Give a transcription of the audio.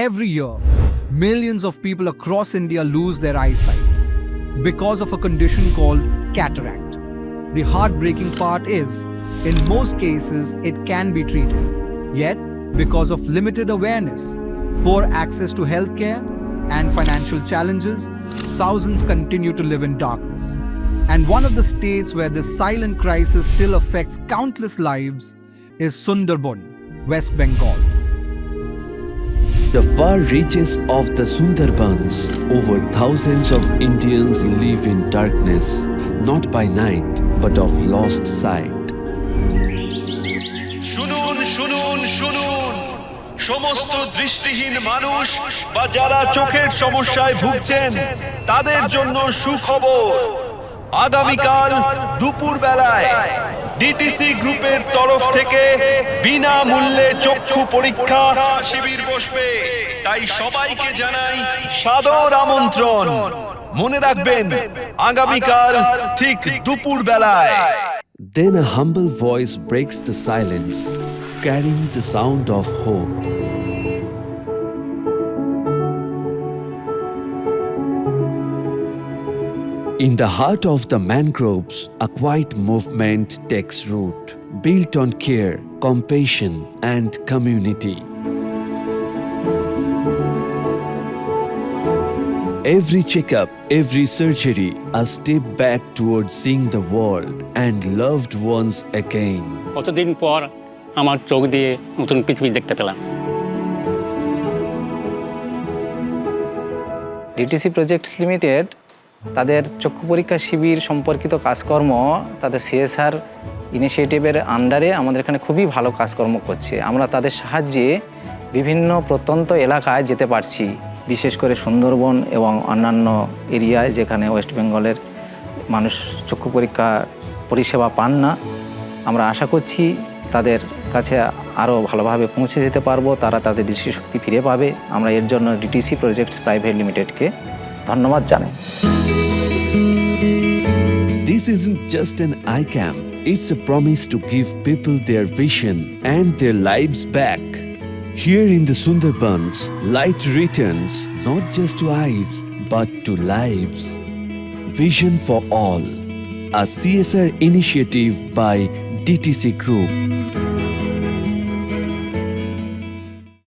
Every year, millions of people across India lose their eyesight because of a condition called cataract. The heartbreaking part is, in most cases, it can be treated. Yet, because of limited awareness, poor access to healthcare, and financial challenges, thousands continue to live in darkness. And one of the states where this silent crisis still affects countless lives is Sundarban, West Bengal. The far reaches of the Sundarbans, over thousands of Indians live in darkness, not by night, but of lost sight. শুনুন শুনুন শুনুন সমস্ত দৃষ্টিহীন মানুষ বা যারা চোখের সমস্যায় ভুগছেন তাদের জন্য সুখবর। আগামীকাল দুপুর বেলায় ডিটিসি গ্রুপের তরফ থেকে বিনামূল্যে চক্ষু পরীক্ষা শিবির বসবে, তাই সবাইকে জানাই সাদর আমন্ত্রণ। মনে রাখবেন আগামীকাল ঠিক দুপুর বেলায়। Then a humble voice breaks the silence, carrying the sound of hope. In the heart of the mangroves, a quiet movement takes root, built on care, compassion, and community. Every checkup, every surgery, a step back towards seeing the world and loved ones again. কতদিন পর আমার চোখ দিয়ে নতুন পৃথিবী দেখতে পেলাম। DTC projects limited তাদের চক্ষু পরীক্ষা শিবির সম্পর্কিত কাজকর্ম তাদের সিএসআর ইনিশিয়েটিভের আন্ডারে আমাদের এখানে খুবই ভালো কাজকর্ম করছে। আমরা তাদের সাহায্যে বিভিন্ন প্রত্যন্ত এলাকায় যেতে পারছি, বিশেষ করে সুন্দরবন এবং অন্যান্য এরিয়ায় যেখানে ওয়েস্ট বেঙ্গলের মানুষ চক্ষু পরীক্ষা পরিষেবা পান না। আমরা আশা করছি তাদের কাছে আরও ভালোভাবে পৌঁছে যেতে পারবো, তারা তাদের দৃষ্টিশক্তি ফিরে পাবে। আমরা এর জন্য ডিটিসি প্রজেক্টস প্রাইভেট লিমিটেডকে ধন্যবাদ জানাই। This isn't just an eye camp, it's a promise to give people their vision and their lives back. Here in the Sundarbans, light returns not just to eyes, but to lives. Vision for All, a CSR initiative by DTC Group.